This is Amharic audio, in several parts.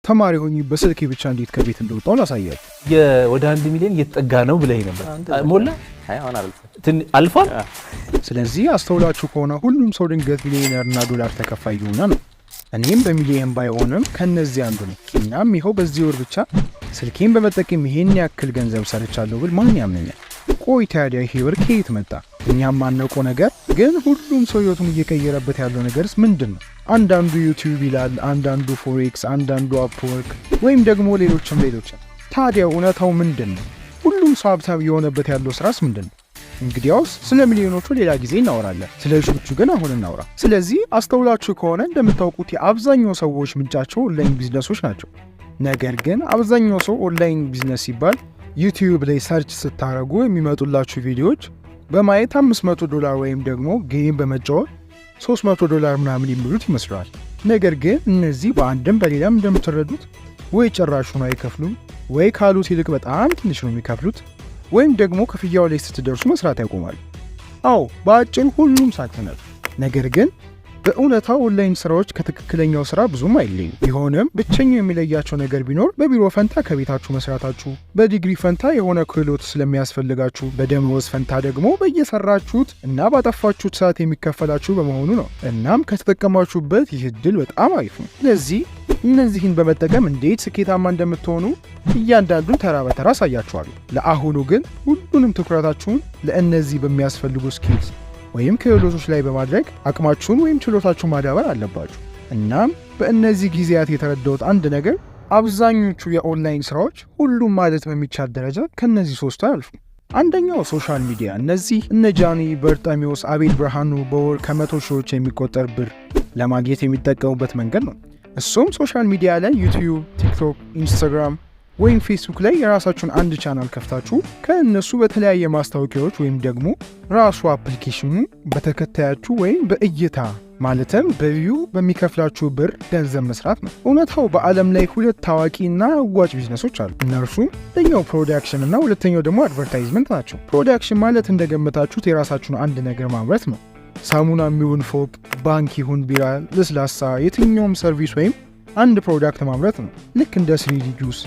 ተማሪ ሆኜ በስልኬ ብቻ እንዴት ከቤት እንደወጣሁ ላሳያችሁ። ወደ 1 ሚሊዮን እየተጠጋ ነው ብለህ ነበር። ሞላ አልፏል። ስለዚህ አስተውላችሁ ከሆነ ሁሉም ሰው ድንገት ሚሊዮነርና ዶላር ተከፋይ ይሆና ነው። እኔም በሚሊዮን ባይሆንም ከነዚህ አንዱ ነኝ። እናም ይኸው በዚህ ወር ብቻ ስልኬን በመጠቀም ይሄን ያክል ገንዘብ ሰርቻለሁ ብል ማን ያምነኛል? ቆይ ታዲያ ይሄ ብር ከየት መጣ? እኛም ማነቆ ነገር ግን ሁሉም ሰው ህይወቱን እየቀየረበት ያለው ነገርስ ምንድን ነው? አንዳንዱ ዩቲዩብ ይላል፣ አንዳንዱ ፎሬክስ፣ አንዳንዱ አፕወርክ ወይም ደግሞ ሌሎችም። ታዲያ እውነታው ምንድን ነው? ሁሉም ሰው ሀብታም የሆነበት ያለው ስራስ ምንድን ነው? እንግዲያውስ ስለ ሚሊዮኖቹ ሌላ ጊዜ እናወራለን። ስለ ሺዎቹ ግን አሁን እናውራ። ስለዚህ አስተውላችሁ ከሆነ እንደምታውቁት የአብዛኛው ሰዎች ምንጫቸው ኦንላይን ቢዝነሶች ናቸው። ነገር ግን አብዛኛው ሰው ኦንላይን ቢዝነስ ሲባል ዩቲዩብ ላይ ሰርች ስታደርጉ የሚመጡላችሁ ቪዲዮዎች በማየት $500 ወይም ደግሞ ጌም በመጫወት $300 ምናምን የሚሉት ይመስላል። ነገር ግን እነዚህ በአንድም በሌላም እንደምትረዱት ወይ ጭራሹን አይከፍሉም፣ ወይ ካሉት ይልቅ በጣም ትንሽ ነው የሚከፍሉት፣ ወይም ደግሞ ክፍያው ላይ ስትደርሱ መስራት ያቆማሉ። አዎ በአጭሩ ሁሉም ሳትነፍ። ነገር ግን በእውነታው ኦንላይን ስራዎች ከትክክለኛው ስራ ብዙም አይለዩም። ቢሆንም ብቸኛው የሚለያቸው ነገር ቢኖር በቢሮ ፈንታ ከቤታችሁ መስራታችሁ፣ በዲግሪ ፈንታ የሆነ ክህሎት ስለሚያስፈልጋችሁ፣ በደመወዝ ፈንታ ደግሞ በየሰራችሁት እና ባጠፋችሁት ሰዓት የሚከፈላችሁ በመሆኑ ነው። እናም ከተጠቀማችሁበት ይህ እድል በጣም አሪፍ ነው። ስለዚህ እነዚህን በመጠቀም እንዴት ስኬታማ እንደምትሆኑ እያንዳንዱን ተራ በተራ አሳያችኋለሁ። ለአሁኑ ግን ሁሉንም ትኩረታችሁን ለእነዚህ በሚያስፈልጉ ስኪልስ ወይም ክህሎቶች ላይ በማድረግ አቅማችሁን ወይም ችሎታችሁን ማዳበር አለባችሁ። እናም በእነዚህ ጊዜያት የተረዳሁት አንድ ነገር አብዛኞቹ የኦንላይን ስራዎች ሁሉም ማለት በሚቻል ደረጃ ከነዚህ ሶስቱ አያልፉም። አንደኛው ሶሻል ሚዲያ። እነዚህ እነ ጃኒ፣ በርጣሚዎስ፣ አቤል ብርሃኑ በወር ከ100 ሺዎች የሚቆጠር ብር ለማግኘት የሚጠቀሙበት መንገድ ነው። እሱም ሶሻል ሚዲያ ላይ ዩቲዩብ፣ ቲክቶክ፣ ኢንስታግራም ወይም ፌስቡክ ላይ የራሳችሁን አንድ ቻናል ከፍታችሁ ከእነሱ በተለያየ ማስታወቂያዎች ወይም ደግሞ ራሱ አፕሊኬሽኑ በተከታያችሁ ወይም በእይታ ማለትም በቪው በሚከፍላችሁ ብር ገንዘብ መስራት ነው። እውነታው በዓለም ላይ 2 ታዋቂና አዋጭ ቢዝነሶች አሉ። እነርሱም አንደኛው ፕሮዳክሽን እና ሁለተኛው ደግሞ አድቨርታይዝመንት ናቸው። ፕሮዳክሽን ማለት እንደገመታችሁት የራሳችሁን አንድ ነገር ማምረት ነው። ሳሙና የሚሆን ፎቅ፣ ባንክ ይሁን ቢራ፣ ለስላሳ፣ የትኛውም ሰርቪስ ወይም አንድ ፕሮዳክት ማምረት ነው። ልክ እንደ ስሪዲ ጁስ፣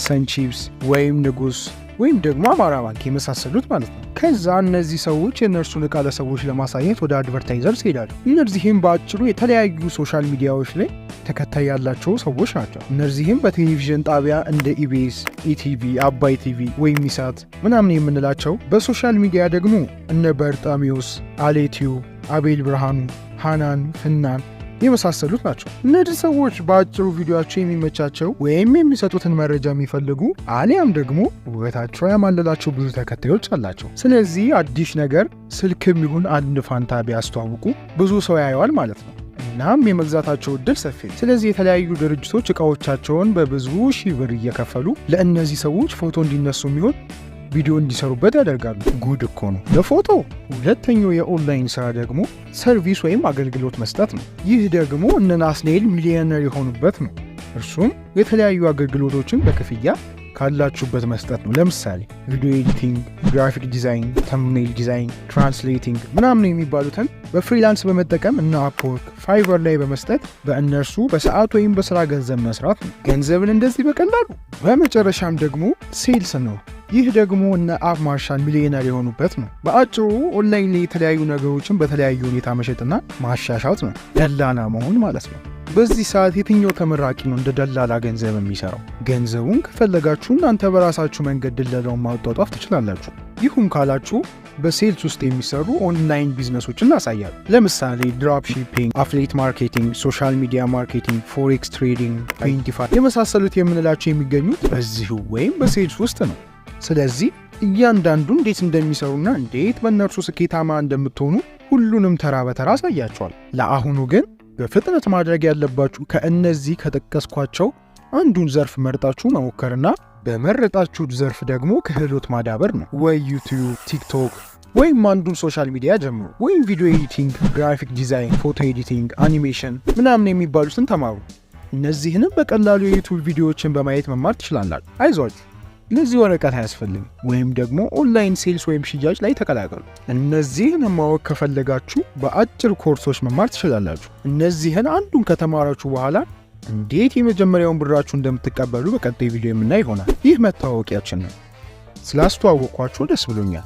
ሰንቺፕስ ወይም ንጉስ ወይም ደግሞ አማራ ባንክ የመሳሰሉት ማለት ነው። ከዛ እነዚህ ሰዎች የእነርሱን ዕቃ ለሰዎች ለማሳየት ወደ አድቨርታይዘርስ ይሄዳሉ። እነዚህም በአጭሩ የተለያዩ ሶሻል ሚዲያዎች ላይ ተከታይ ያላቸው ሰዎች ናቸው። እነዚህም በቴሌቪዥን ጣቢያ እንደ ኢቢኤስ፣ ኢቲቪ፣ አባይ ቲቪ ወይም ኢሳት ምናምን የምንላቸው፣ በሶሻል ሚዲያ ደግሞ እነ በርጣሚዎስ፣ አሌቲዩ፣ አቤል ብርሃኑ፣ ሃናን፣ ፍናን የመሳሰሉት ናቸው። እነዚህ ሰዎች በአጭሩ ቪዲዮአቸው የሚመቻቸው ወይም የሚሰጡትን መረጃ የሚፈልጉ አሊያም ደግሞ ውበታቸው ያማለላቸው ብዙ ተከታዮች አላቸው። ስለዚህ አዲስ ነገር ስልክም ይሁን አንድ ፋንታ ቢያስተዋውቁ ብዙ ሰው ያየዋል ማለት ነው። እናም የመግዛታቸው እድል ሰፊ ነው። ስለዚህ የተለያዩ ድርጅቶች ዕቃዎቻቸውን በብዙ ሺህ ብር እየከፈሉ ለእነዚህ ሰዎች ፎቶ እንዲነሱ የሚሆን ቪዲዮ እንዲሰሩበት ያደርጋሉ። ጉድ እኮ ነው ለፎቶ። ሁለተኛው የኦንላይን ስራ ደግሞ ሰርቪስ ወይም አገልግሎት መስጠት ነው። ይህ ደግሞ እነ ናስኔል ሚሊዮነር የሆኑበት ነው። እርሱም የተለያዩ አገልግሎቶችን በክፍያ ካላችሁበት መስጠት ነው። ለምሳሌ ቪዲዮ ኤዲቲንግ፣ ግራፊክ ዲዛይን፣ ተምብኔል ዲዛይን፣ ትራንስሌቲንግ ምናምን የሚባሉትን በፍሪላንስ በመጠቀም እና አፕወርክ፣ ፋይቨር ላይ በመስጠት በእነርሱ በሰዓት ወይም በስራ ገንዘብ መስራት ነው። ገንዘብን እንደዚህ በቀላሉ። በመጨረሻም ደግሞ ሴልስ ነው። ይህ ደግሞ እነ አብ ማርሻል ሚሊዮነር የሆኑበት ነው። በአጭሩ ኦንላይን ላይ የተለያዩ ነገሮችን በተለያዩ ሁኔታ መሸጥና ማሻሻጥ ነው። ደላላ መሆን ማለት ነው። በዚህ ሰዓት የትኛው ተመራቂ ነው እንደ ደላላ ገንዘብ የሚሰራው? ገንዘቡን ከፈለጋችሁ እናንተ በራሳችሁ መንገድ ድለላውን ማውጣጣፍ ትችላላችሁ። ይሁን ካላችሁ በሴልስ ውስጥ የሚሰሩ ኦንላይን ቢዝነሶችን እናሳያሉ። ለምሳሌ ድሮፕ ሺፒንግ፣ አፍሌት ማርኬቲንግ፣ ሶሻል ሚዲያ ማርኬቲንግ፣ ፎሬክስ ትሬዲንግ፣ ፔንቲፋይ የመሳሰሉት የምንላቸው የሚገኙት በዚሁ ወይም በሴልስ ውስጥ ነው። ስለዚህ እያንዳንዱ እንዴት እንደሚሰሩና እንዴት በእነርሱ ስኬታማ እንደምትሆኑ ሁሉንም ተራ በተራ አሳያቸዋል። ለአሁኑ ግን በፍጥነት ማድረግ ያለባችሁ ከእነዚህ ከጠቀስኳቸው አንዱን ዘርፍ መርጣችሁ መሞከርና በመረጣችሁት ዘርፍ ደግሞ ክህሎት ማዳበር ነው። ወይ ዩቲዩብ፣ ቲክቶክ ወይም አንዱን ሶሻል ሚዲያ ጀምሩ። ወይም ቪዲዮ ኤዲቲንግ፣ ግራፊክ ዲዛይን፣ ፎቶ ኤዲቲንግ፣ አኒሜሽን ምናምን የሚባሉትን ተማሩ። እነዚህንም በቀላሉ የዩቲዩብ ቪዲዮዎችን በማየት መማር ትችላላችሁ። አይዟችሁ፣ ለዚህ ወረቀት አያስፈልግም። ወይም ደግሞ ኦንላይን ሴልስ ወይም ሽያጭ ላይ ተቀላቀሉ። እነዚህን ማወቅ ከፈለጋችሁ በአጭር ኮርሶች መማር ትችላላችሁ። እነዚህን አንዱን ከተማራችሁ በኋላ እንዴት የመጀመሪያውን ብራችሁ እንደምትቀበሉ በቀጣይ ቪዲዮ የምናይ ይሆናል። ይህ መተዋወቂያችን ነው። ስላስተዋወቅኳችሁ ደስ ብሎኛል።